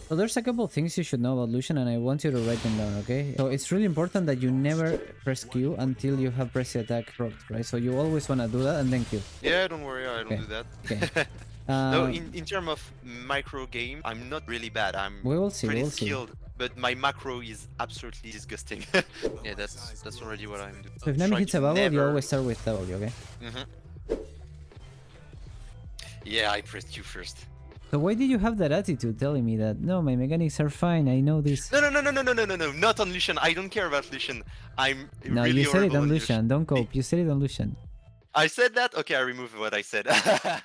So there's a couple of things you should know about Lucian, and I want you to write them down, okay? So it's really important that you never press Q until you have press the attack procced, right? So you always want to do that and then Q. Yeah, don't worry, I don't do that. Okay. No, in terms of micro game, I'm not really bad. I'm pretty skilled, but my macro is absolutely disgusting. Yeah, that's already what I'm doing. So if Nami hits a bubble, you always start with W, okay? Yeah, I pressed Q first. So why did you have that attitude telling me that, no, my mechanics are fine, I know this? No, not on Lucian. I don't care about Lucian. I'm no, really you said it on Lucian. Lucian, don't cope. You said it on Lucian. I said that? Okay, I removed what I said. Yeah,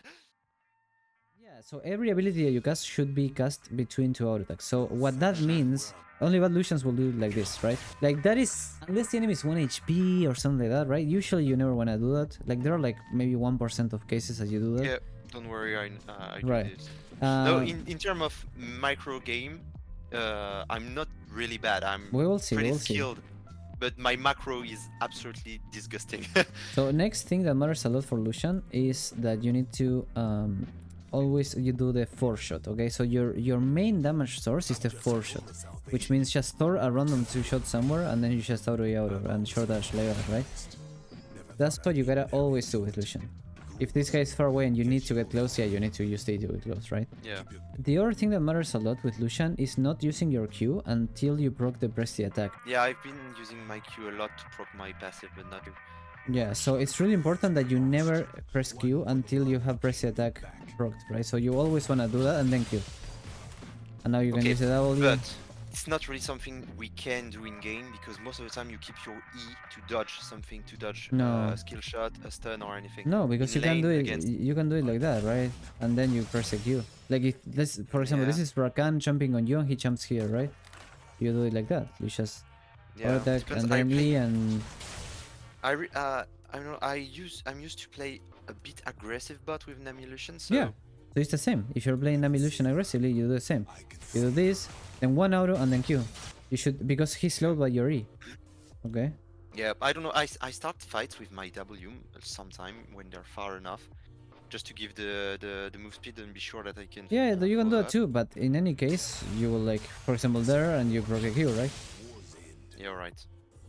so every ability that you cast should be cast between two auto attacks. So what that means, only bad Lucians will do it like this, right? Like that is, unless the enemy is 1 HP or something like that, right? Usually you never want to do that. Like there are like maybe 1% of cases that you do that. Yeah, don't worry, I right. do this. No, in terms of micro game, I'm not really bad. I'm pretty skilled, but my macro is absolutely disgusting. So next thing that matters a lot for Lucian is that you need to always you do the 4-shot, okay? So your main damage source is the 4-shot, which means just store a random 2-shot somewhere and then you just auto and short dash later, right? That's what you gotta always do with Lucian. If this guy is far away and you need to get close, yeah, you need to use the to get close, right? Yeah. The other thing that matters a lot with Lucian is not using your Q until you proc the press the attack. Yeah, I've been using my Q a lot to proc my passive, but not you. Yeah, so it's really important that you never press Q until you have press the attack procced, right? So you always want to do that and then Q. And now you can use the W. But it's not really something we can do in game because most of the time you keep your E to dodge something, to dodge a skill shot, a stun or anything. No, because you can do it. You can do it like that, right? And then you press a Q. Like if this, for example, this is Rakan jumping on you and he jumps here, right? You do it like that. You just attack and then E and. I don't know. I'm used to play a bit aggressive bot with Nami Lucian, so. Yeah. So it's the same. If you're playing Nami Lucian aggressively, you do the same. You do this, then 1 auto and then Q. You should, because he's slowed by your E. Okay? Yeah, I don't know. I start fights with my W sometime when they're far enough, just to give the move speed and be sure that I can. Yeah, you can do that too, but in any case, you will like, for example, there and you proc a Q, right? Yeah, right.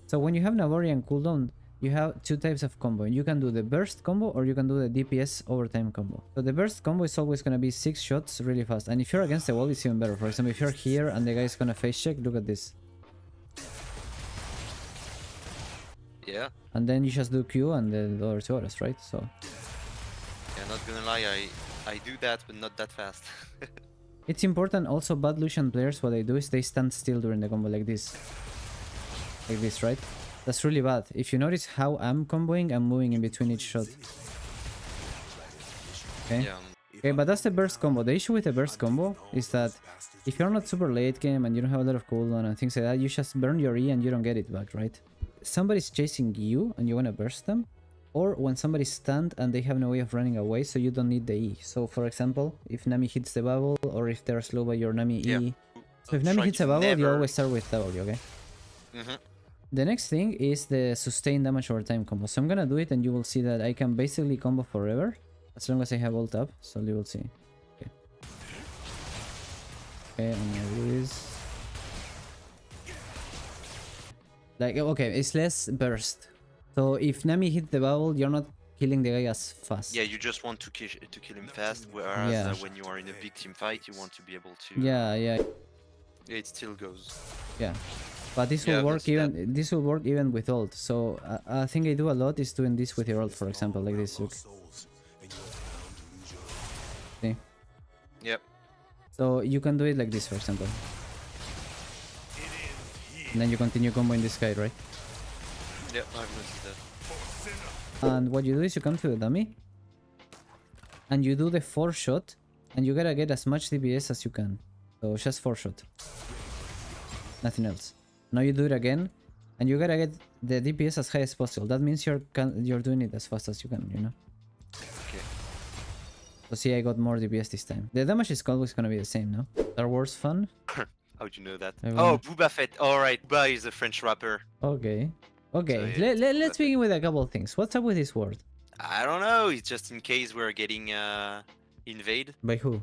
So when you have Navari and cooldown, you have 2 types of combo. You can do the burst combo or you can do the DPS overtime combo. So the burst combo is always going to be 6 shots really fast. And if you're against the wall, it's even better. For example, if you're here and the guy is going to face check, look at this. Yeah. And then you just do Q and the other 2 autos, right? So. Yeah, not gonna lie, I do that, but not that fast. It's important also, bad Lucian players, what they do is they stand still during the combo like this. Like this, right? That's really bad. If you notice how I'm comboing, I'm moving in between each shot. Okay? Yeah. Okay, but that's the burst combo. The issue with the burst combo is that if you're not super late game and you don't have a lot of cooldown and things like that, you just burn your E and you don't get it back, right? Somebody's chasing you and you want to burst them, or when somebody's stunned and they have no way of running away, so you don't need the E. So for example, if Nami hits the bubble or if they're slow by your Nami E. So if Nami hits a bubble, you always start with W, okay? The next thing is the sustained damage over time combo. So I'm gonna do it and you will see that I can basically combo forever as long as I have ult up. So you will see. Okay. Okay, I'm gonna do this. Like, okay, it's less burst. So if Nami hit the bubble, you're not killing the guy as fast. Yeah, you just want to kill him fast, whereas when you are in a big team fight, you want to be able to. Yeah. It still goes. Yeah. But this will work even. This will work even with ult. So a thing I do a lot is doing this with your ult, for example, like this. Look. See? Yep. So you can do it like this, for example. And then you continue comboing this guy, right? Yep, I've noticed that. And what you do is you come to the dummy, and you do the 4-shot, and you gotta get as much DPS as you can. So just 4-shot. Nothing else. Now you do it again, and you gotta get the DPS as high as possible. That means you're doing it as fast as you can, you know? Okay. So see, I got more DPS this time. The damage is always gonna be the same, no? Star Wars fun? How'd you know that? Oh, Booba Fett. Alright, Booba is a French rapper. Okay. Okay, so, yeah, let's begin with a couple of things. What's up with this word? I don't know, it's just in case we're getting invaded. By who?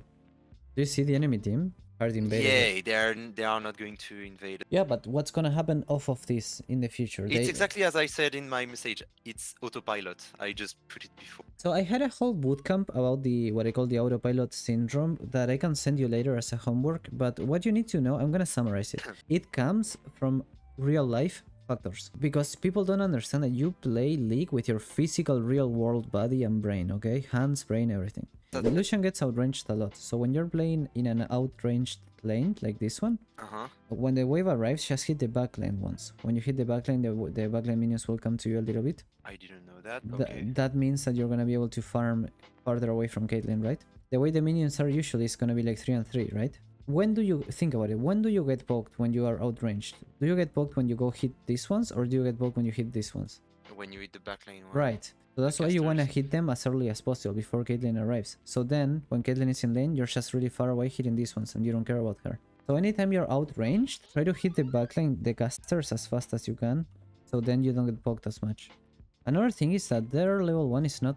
Do you see the enemy team? hard invaded. Yeah, they are not going to invade. Yeah, but what's gonna happen off of this in the future? It's exactly as I said in my message. It's autopilot. I just put it before. So I had a whole bootcamp about the what I call the autopilot syndrome that I can send you later as a homework. But what you need to know, I'm gonna summarize it. It comes from real life factors, because people don't understand that you play League with your physical real world body and brain, okay? Hands, brain, everything. The Lucian gets outranged a lot, so when you're playing in an outranged lane like this one, when the wave arrives, just hit the back lane once. When you hit the back lane, the back lane minions will come to you a little bit. I didn't know that. Okay. That means that you're gonna be able to farm farther away from Caitlyn, right? The way the minions are usually is gonna be like 3 and 3, right? When do you think about it? When do you get poked when you are outranged? Do you get poked when you go hit these ones, or do you get poked when you hit these ones? When you hit the back lane one. Right. So that's why you want to hit them as early as possible before Caitlyn arrives. So then, when Caitlyn is in lane, you're just really far away hitting these ones and you don't care about her. So anytime you're outranged, try to hit the backlane, the casters, as fast as you can. So then you don't get poked as much. Another thing is that their level 1 is not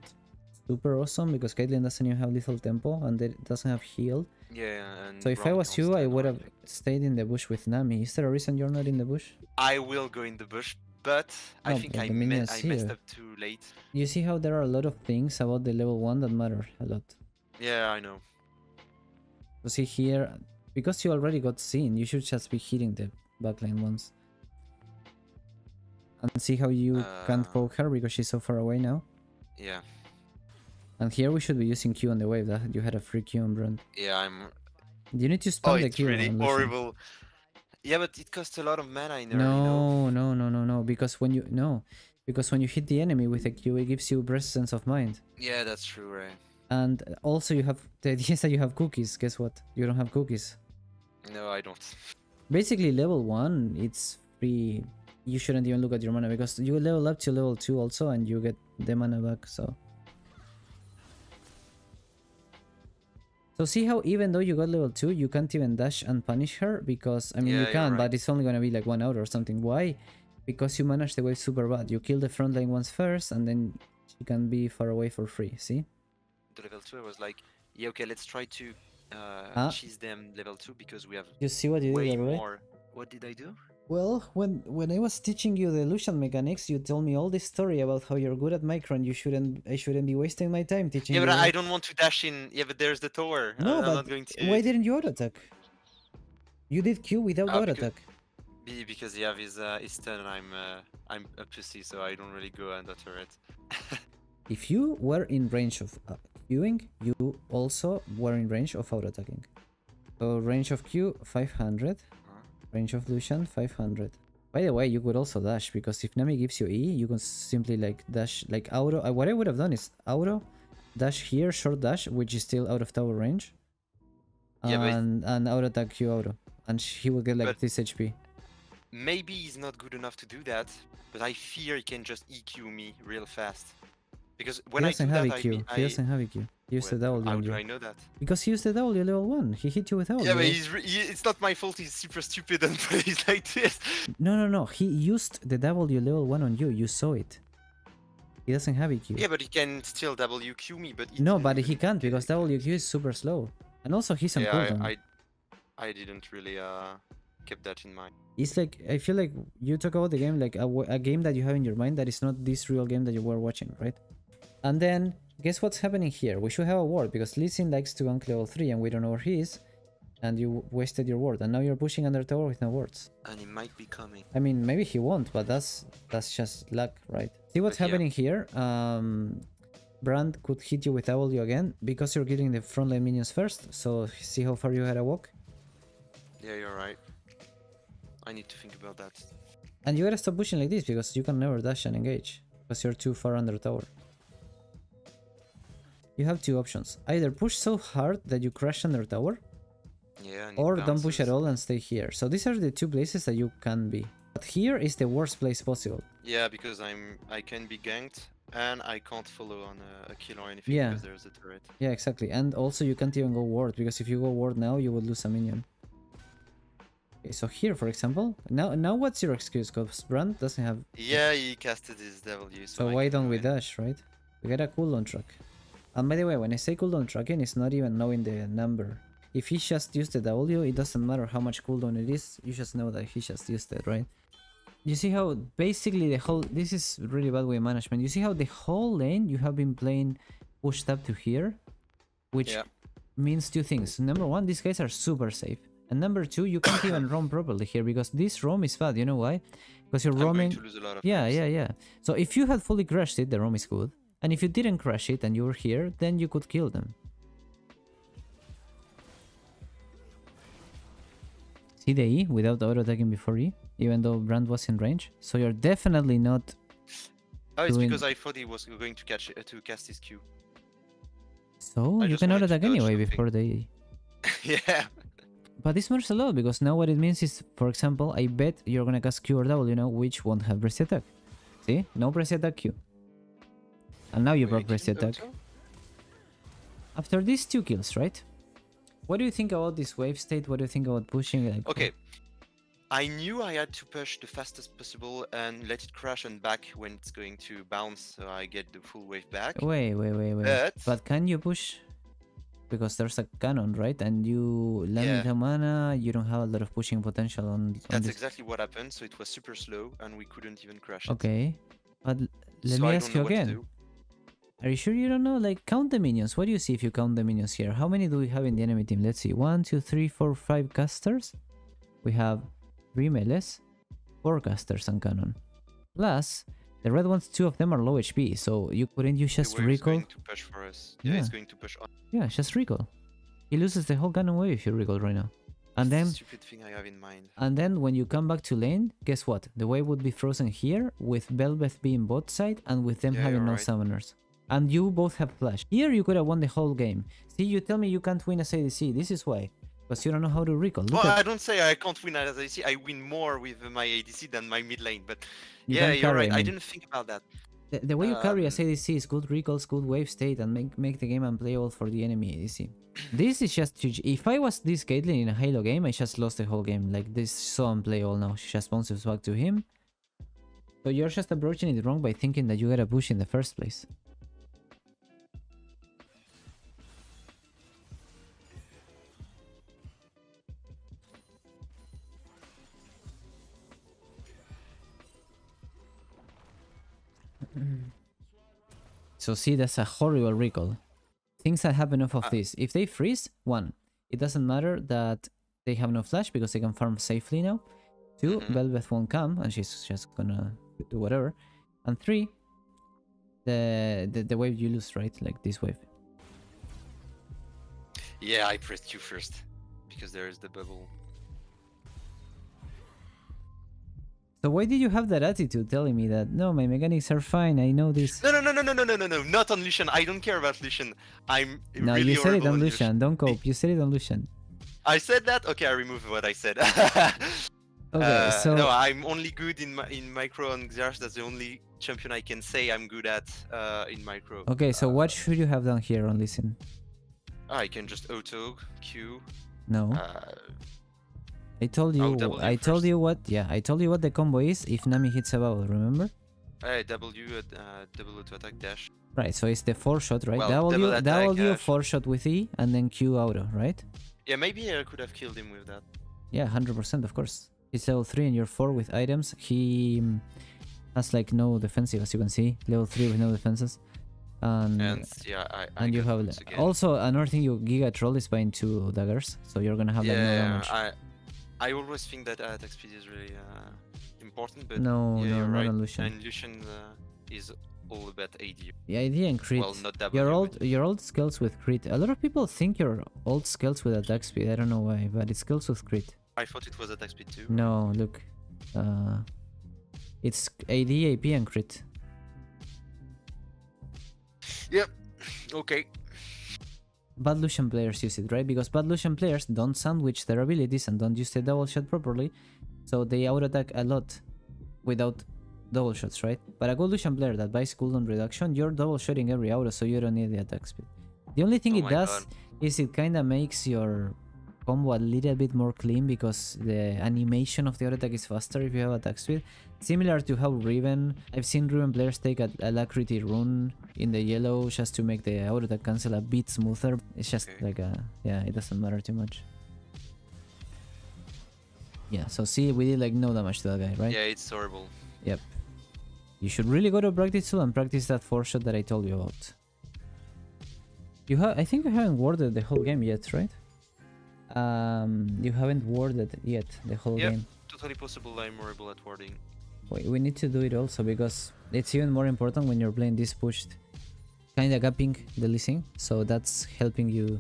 super awesome because Caitlyn doesn't even have lethal tempo and it doesn't have heal. Yeah, and so if I was you, I would have stayed in the bush with Nami. Is there a reason you're not in the bush? I will go in the bush, but I think I messed up too late. You see how there are a lot of things about the level 1 that matter a lot. Yeah, I know. So see here, because you already got seen, you should just be hitting the backline ones. And see how you can't poke her because she's so far away now? Yeah. And here we should be using Q on the wave. That you had a free Q on Brunt. Yeah, You need to spam the Q. Oh, it's really horrible. Yeah, but it costs a lot of mana in there. No. Because when you hit the enemy with a Q, it gives you presence of mind. Yeah, that's true, right? And also you have the idea is that you have cookies. Guess what? You don't have cookies. No, I don't. Basically, level 1, it's free. You shouldn't even look at your mana because you level up to level 2 also, and you get the mana back. So see how even though you got level 2, you can't even dash and punish her because, I mean, you can, but it's only gonna be like 1 hour or something. Why? Because you managed the wave super bad. You kill the front line ones first, and then she can be far away for free. See? The level 2, I was like, yeah, okay, let's try to cheese them level 2 because we have. You see what you did, right? More. What did I do? Well, when I was teaching you the Lucian mechanics, you told me all this story about how you're good at micro and I shouldn't be wasting my time teaching you. Yeah, but I don't want to dash in. Yeah, but there's the tower. No, I'm but not going to... why didn't you auto attack? You did Q without auto attack. Because you have his stun and I'm a pussy, so I don't really go under turret. If you were in range of Qing, you also were in range of auto attacking. So range of Q 500. Range of Lucian 500. By the way, you could also dash because if Nami gives you E, you can simply like dash like auto. What I would have done is auto dash here, short dash, which is still out of tower range, and auto attack Q auto, and he will get like this HP. Maybe he's not good enough to do that, but I fear he can just EQ me real fast. Because when I do that, he doesn't have EQ. He used the W. How do I know that? Because he used the W level 1. He hit you with W. Yeah, but it's not my fault. He's super stupid and plays like this. No. He used the W level 1 on you. You saw it. He doesn't have EQ. Yeah, but he can still WQ me. But no, but he can't because WQ is super slow. And also he's on cooldown. I didn't really keep that in mind. It's like, I feel like you talk about the game like a game that you have in your mind that is not this real game that you were watching, right? And then, guess what's happening here? We should have a ward because Lee Sin likes to gank level 3 and we don't know where he is. And you wasted your ward and now you're pushing under tower with no wards. And he might be coming. I mean, maybe he won't, but that's just luck, right? See what's happening here? Brand could hit you with W again because you're killing the frontline minions first. So see how far you had to walk? Yeah, you're right. I need to think about that. And you gotta stop pushing like this because you can never dash and engage because you're too far under tower. You have two options. Either push so hard that you crash under tower, or don't push at all and stay here. So these are the two places that you can be. But here is the worst place possible. Yeah, because I can be ganked and I can't follow on a kill or anything because there's a turret. Yeah, exactly. And also you can't even go ward because if you go ward now, you would lose a minion. Okay, so here, for example, now what's your excuse? Because Brand doesn't have... Yeah, he casted his W. So why don't we dash, right? We got a cooldown track. And by the way, when I say cooldown tracking, it's not even knowing the number. if he just used the W, it doesn't matter how much cooldown it is, you just know that he just used it, right? You see how basically the whole... This is really bad wave management. You see how the whole lane you have been playing pushed up to here? Which means two things. Number one, these guys are super safe. And number two, you can't even roam properly here because this roam is bad. You know why? Because you're roaming... going to lose a lot of yeah. So if you had fully crashed it, the roam is good. And if you didn't crash it and you were here, then you could kill them. See the E without auto-attacking before E, even though Brand was in range. So you're definitely not... Oh, it's because I thought he was going to cast his Q. So you can auto-attack anyway before the E. Yeah. But this matters a lot because now what it means is, for example, I bet you're gonna cast Q or W now, which won't have Brace Attack. See? No Brace Attack Q. And now you broke Brace Attack. After these 2 kills, right? What do you think about this wave state? What do you think about pushing? Like, okay. I knew I had to push the fastest possible and let it crash and back when it's going to bounce, so I get the full wave back. Wait. But can you push? Because there's a cannon, right? And you land the mana, you don't have a lot of pushing potential on That's this. exactly what happened, so it was super slow and we couldn't even crash it. Okay. But let me ask you again. Are you sure you don't know? Like, count the minions. What do you see if you count the minions here? How many do we have in the enemy team? Let's see. 1, 2, 3, 4, 5 casters. We have 3 melees, 4 casters and cannon. Plus, the red ones, 2 of them are low HP. So you couldn't you just recall? Going to push for us. Yeah, he's going to push on. Yeah, just recall. He loses the whole cannon wave if you recall right now. And then, stupid thing I have in mind. And then when you come back to lane, guess what? The wave would be frozen here with Velvet being bot side and with them having no summoners. And you both have flash. Here you could have won the whole game. See, you tell me you can't win as ADC. This is why. Because you don't know how to recall. Well, I don't say I can't win as ADC. I win more with my ADC than my mid lane. But yeah, you're right. I didn't think about that. The way you carry as ADC is good recalls, good wave state, and make the game unplayable for the enemy ADC. This is just huge. If I was this Caitlyn in a Halo game, I just lost the whole game. Like, this is so unplayable now. She just bounces back to him. So you're just approaching it wrong by thinking that you gotta push in the first place. So see, that's a horrible recall. Things that happen off of this. If they freeze, 1, it doesn't matter that they have no flash because they can farm safely now. 2, Velvet won't come and she's just gonna do whatever. And 3, the wave you lose, right? Like this wave. Yeah, I pressed Q first because there is the bubble. So why did you have that attitude telling me that, no, my mechanics are fine, I know this? No, not on Lucian. I don't care about Lucian. I'm no, really you said it on Lucian. Don't cope. You said it on Lucian. I said that? Okay, I removed what I said. Okay, so... No, I'm only good in micro and Xerath. That's the only champion I can say I'm good at in micro. Okay, so what should you have done here on Listen? I can just auto, Q. No. I told you what the combo is if Nami hits a bubble, remember? W auto attack dash. Right, so it's the 4-shot, right? Well, W 4-shot with E and then Q auto, right? Yeah, maybe I could have killed him with that. Yeah, 100% of course. He's level 3 and you're 4 with items. He has like no defensive, as you can see. Level 3 with no defenses. And yeah, and you have also another thing, you Giga Troll is buying 2 daggers, so you're gonna have like no damage. I always think that attack speed is really important, but no, you're not right. on Lucian. And Lucian is all about AD. Yeah, AD and crit. Well, not W. Your old skills with crit. A lot of people think your old skills with attack speed. I don't know why, but it's skills with crit. I thought it was attack speed too. No, look. It's AD, AP, and crit. Yep. Okay. Bad Lucian players use it, right? Because bad Lucian players don't sandwich their abilities and don't use the double shot properly, so they auto-attack a lot without double shots, right? But a good Lucian player that buys cooldown reduction, you're double shotting every auto, so you don't need the attack speed. The only thing it does is it kinda makes your combo a little bit more clean because the animation of the auto attack is faster if you have attack speed. Similar to how Riven, I've seen Riven players take a Alacrity rune in the yellow just to make the auto attack cancel a bit smoother. It's just like a, yeah, it doesn't matter too much. Yeah, so see, we did like no damage to that guy, right? Yeah, it's horrible. Yep. You should really go to practice tool and practice that 4-shot that I told you about. You have, I think you haven't warded the whole game yet, right? You haven't warded yet the whole game. Totally possible. I'm horrible at warding. We need to do it also because it's even more important when you're playing this pushed. Kinda gapping the leasing, so that's helping you.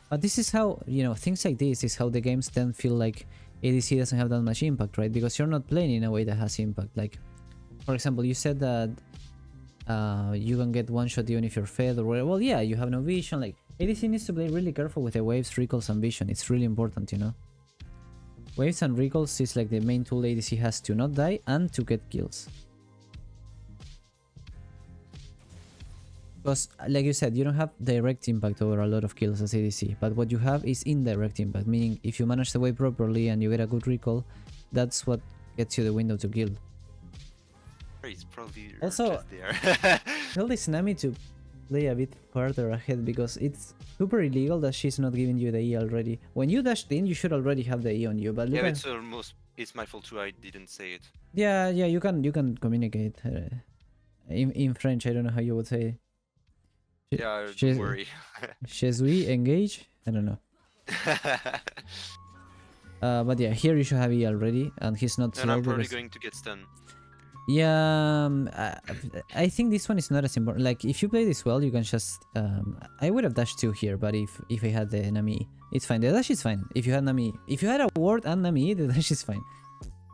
But this is how, you know, things like this is how the games then feel like ADC doesn't have that much impact, right? Because you're not playing in a way that has impact. Like, for example, you said that you can get one shot even if you're fed or whatever. Well, yeah, you have no vision. Like, ADC needs to play really careful with the waves, recalls, and vision. It's really important, you know. Waves and recalls is like the main tool ADC has to not die and to get kills. Because, like you said, you don't have direct impact over a lot of kills as ADC, but what you have is indirect impact, meaning if you manage the wave properly and you get a good recall, that's what gets you the window to kill. He's probably also just there. Tell this Nami to play a bit farther ahead because it's super illegal that she's not giving you the E already. When you dashed in, you should already have the E on you. But yeah, it's my fault too. I didn't say it. Yeah, you can communicate in French. I don't know how you would say. Yeah, don't worry. Je suis engage. I don't know. But yeah, here you should have E already, and he's not. And I'm probably going to get stunned. Yeah, I think this one is not as important. Like, if you play this well, you can just... I would have dashed 2 here, but if I had the Nami, it's fine. The dash is fine. If you had Nami... If you had a ward and Nami, the dash is fine.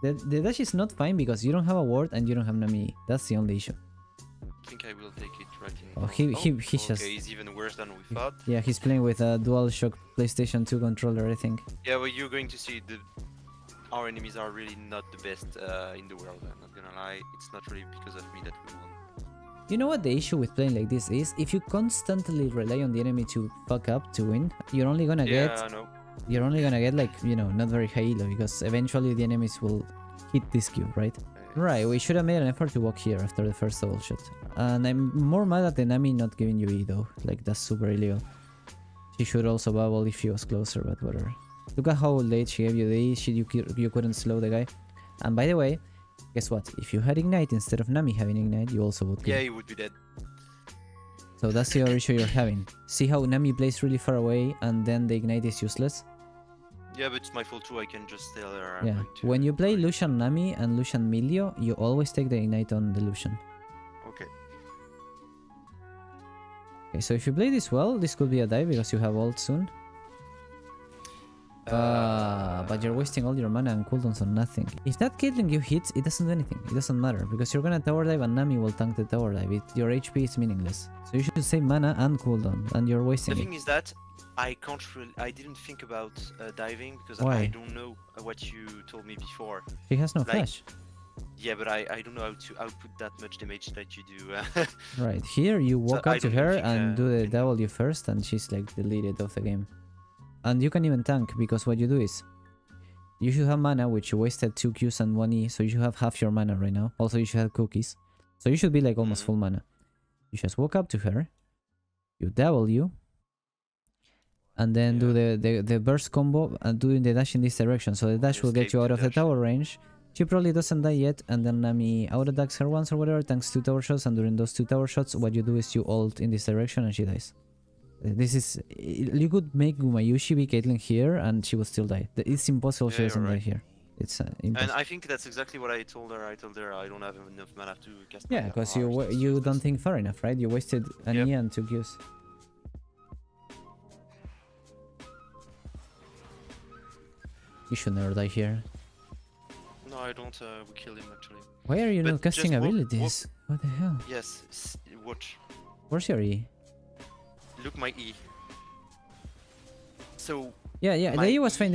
The dash is not fine because you don't have a ward and you don't have Nami. That's the only issue. I think I will take it right in. Oh, he just... Okay, he's even worse than we thought. Yeah, he's playing with a DualShock PlayStation 2 controller, I think. Yeah, well, you're going to see our enemies are really not the best in the world. I'm not gonna lie, it's not really because of me that we won. You know what the issue with playing like this is? If you constantly rely on the enemy to fuck up to win, you're only gonna you're only gonna get like, you know, not very high elo because eventually the enemies will hit this cube, right? Right, we should have made an effort to walk here after the first double shot. And I'm more mad at the Nami not giving you E though. Like, that's super illegal. She should also bubble if she was closer, but whatever. Look at how late she gave you the E, you couldn't slow the guy. And by the way, guess what? If you had Ignite instead of Nami having Ignite, you also would kill. Yeah, he would be dead. So that's the other issue you're having. See how Nami plays really far away and then the Ignite is useless? Yeah, but it's my fault too, I can just tell her. Yeah, when you play Lucian Nami and Lucian Milio, you always take the Ignite on the Lucian. Okay. Okay, so if you play this well, this could be a dive because you have ult soon. But you're wasting all your mana and cooldowns on nothing. If that Caitlyn you hits, it doesn't do anything. It doesn't matter because you're gonna tower dive and Nami will tank the tower dive. Your HP is meaningless. So you should save mana and cooldown, and you're wasting it. The thing is that I didn't think about diving because Why? I don't know what you told me before. She has no flash. Yeah, but I don't know how to output that much damage that you do. Right, here you walk So up to her and do the W first and she's like deleted off the game. And you can even tank because what you do is you should have mana, which you wasted 2 Qs and 1 E, so you should have half your mana right now. Also, you should have cookies. So you should be like almost full mana. You just walk up to her, you W, and then do the burst combo and doing the dash in this direction. So the dash will get you out of the tower range. She probably doesn't die yet, and then Nami auto-attacks her once or whatever, tanks 2 tower shots, and during those 2 tower shots, what you do is you ult in this direction and she dies. This is... You could make Gumayushi be Caitlyn here and she would still die. It's impossible she doesn't die here. It's impossible. And I think that's exactly what I told her. I told her I don't have enough mana to cast. Yeah, because you don't think far enough, right? You wasted an E and 2 Qs. You should never die here. No, I don't. We kill him actually. Why are you not casting abilities? What the hell? Yes, watch. Where's your E? Look my E. So... Yeah, the E was fine,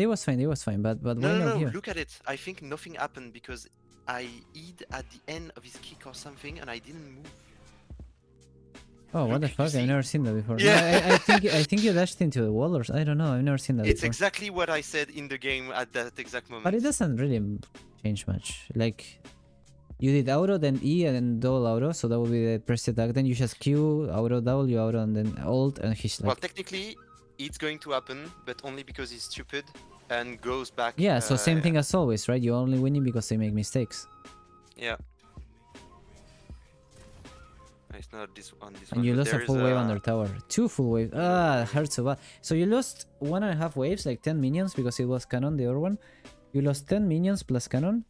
but why not here? Look at it. I think nothing happened because I E'd at the end of his kick or something and I didn't move. Oh, what the fuck? I've never seen that before. Yeah. No, I think you dashed into the wall, or I don't know. I've never seen that It's before. exactly what I said in the game at that exact moment. But it doesn't really change much. Like, you did auto, then E, and then double auto, so that would be the press attack. Then you just Q, auto, W, auto, and then ult, and he's like... Well, technically, it's going to happen, but only because he's stupid and goes back... Yeah, so same thing as always, right? You're only winning because they make mistakes. Yeah. It's not this on this and one. You lost a full wave under tower. 2 full waves. Ah, hurts so bad. So you lost 1.5 waves, like 10 minions, because it was cannon, the other one. You lost 10 minions plus cannon.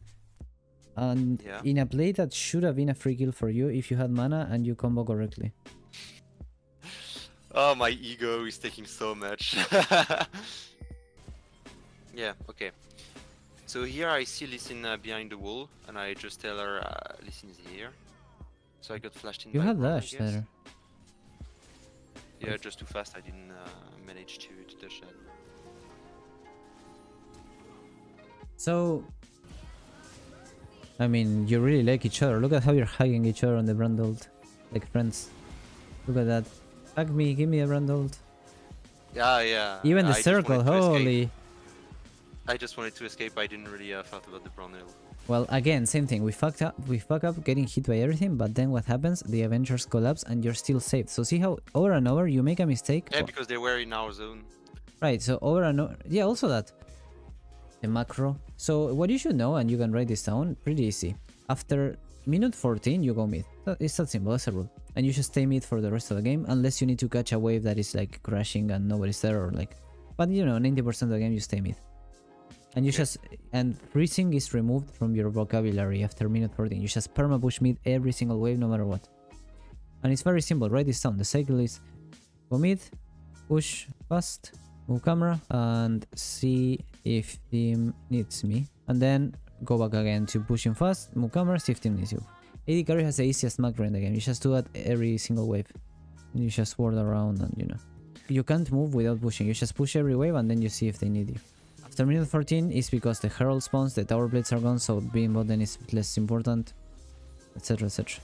And in a play that should have been a free kill for you if you had mana and you combo correctly. Oh, my ego is taking so much. Yeah, okay. So here I see Lucian behind the wall, and I just tell her Lucian is here. So I got flashed in. You had dash there. Yeah, just too fast. I didn't manage to dash that. So, I mean, you really like each other. Look at how you're hugging each other on the Brandhold, like friends. Look at that. Hug me, give me a Brandhold. Yeah, yeah. Even the circle, holy. I just wanted to escape. I didn't really thought about the Brandhold. Well, again, same thing. We fuck up getting hit by everything, but then what happens? The Avengers collapse and you're still saved. So see how over and over you make a mistake? Yeah, because they were in our zone. Right, so over and over... Yeah, also that. The macro. So what you should know, and you can write this down, pretty easy. After minute 14, you go mid. It's that simple, that's a rule. And you should stay mid for the rest of the game, unless you need to catch a wave that is like crashing and nobody's there, or like... But you know, 90% of the game you stay mid. And you just... And freezing is removed from your vocabulary after minute 14. You just perma push mid every single wave, no matter what. And it's very simple, write this down. The cycle is go mid, push fast, move camera, and see if team needs me. And then go back again to pushing fast, move camera, see if team needs you. AD carry has the easiest macro in the game. You just do that every single wave. And you just ward around and you know. You can't move without pushing. You just push every wave and then you see if they need you. After minute 14 is because the Herald spawns, the tower blades are gone, so being bot then is less important, etc, etc.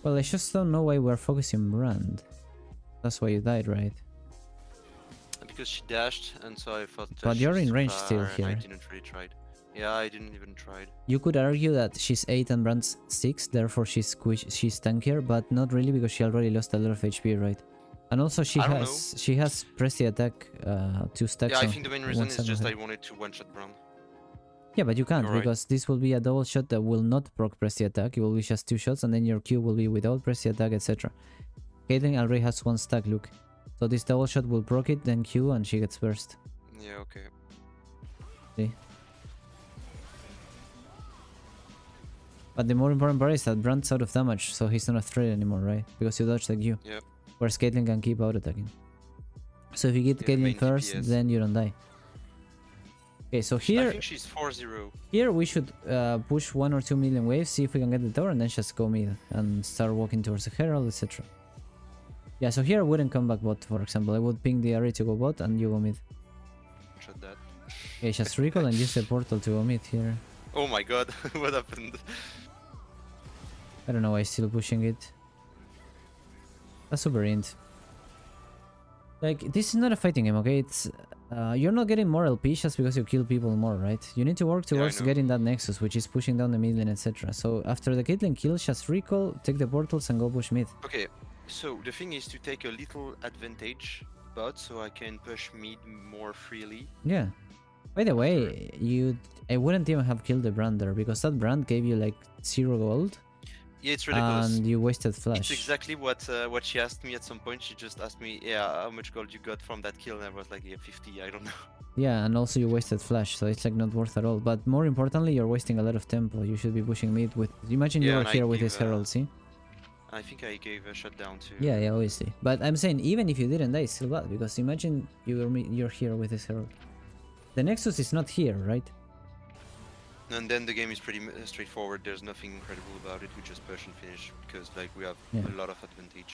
Well, I just don't know why we're focusing Brand. That's why you died, right? Because she dashed, and so I thought... But you're in range still here. I didn't really try. Yeah, I didn't even try. You could argue that she's 8 and Brand's 6, therefore she's tankier, but not really because she already lost a lot of HP, right? And also she has press the attack 2 stacks. Yeah, I think the main reason is just I wanted to one-shot Brand. Yeah, but you can't because this will be a double shot that will not proc press the attack. It will be just 2 shots and then your Q will be without press the attack, etc. Caitlyn already has 1 stack, look. So this double shot will proc it, then Q and she gets burst. Yeah, okay. See? But the more important part is that Brand's out of damage, so he's not a threat anymore, right? Because you dodged the Q. Yep. Whereas Caitlyn can keep out attacking. So if you get Caitlyn first, then you don't die. Okay, so here... I think she's 4-0. Here we should push 1 or 2 million waves, see if we can get the tower, and then just go mid and start walking towards the Herald, etc. Yeah, so here I wouldn't come back bot, for example. I would ping the array to go bot and you go mid. Shot that. Okay, just recall and use the portal to go mid here. Oh my god, what happened? I don't know why I'm still pushing it. That's super int. Like, this is not a fighting game, okay? It's you're not getting more LP just because you kill people more, right? You need to work towards getting that Nexus, which is pushing down the mid lane, etc. So after the Caitlyn kill, just recall, take the portals and go push mid. Okay, so the thing is to take a little advantage bot so I can push mid more freely. Yeah. By the way, I wouldn't even have killed the Brand there because that Brand gave you like 0 gold. Yeah, it's ridiculous. And you wasted flash. It's exactly what she asked me at some point. She just asked me, yeah, how much gold you got from that kill, and I was like, yeah, 50, I don't know. Yeah, and also you wasted flash, so it's like not worth at all. But more importantly, you're wasting a lot of tempo. You should be pushing mid with... Imagine you were here with this Herald, see? I think I gave a shutdown too. Yeah, obviously. But I'm saying, even if you didn't die, it's still bad, because imagine you're here with this Herald. The Nexus is not here, right? And then the game is pretty straightforward. There's nothing incredible about it. We just push and finish because like we have a lot of advantage.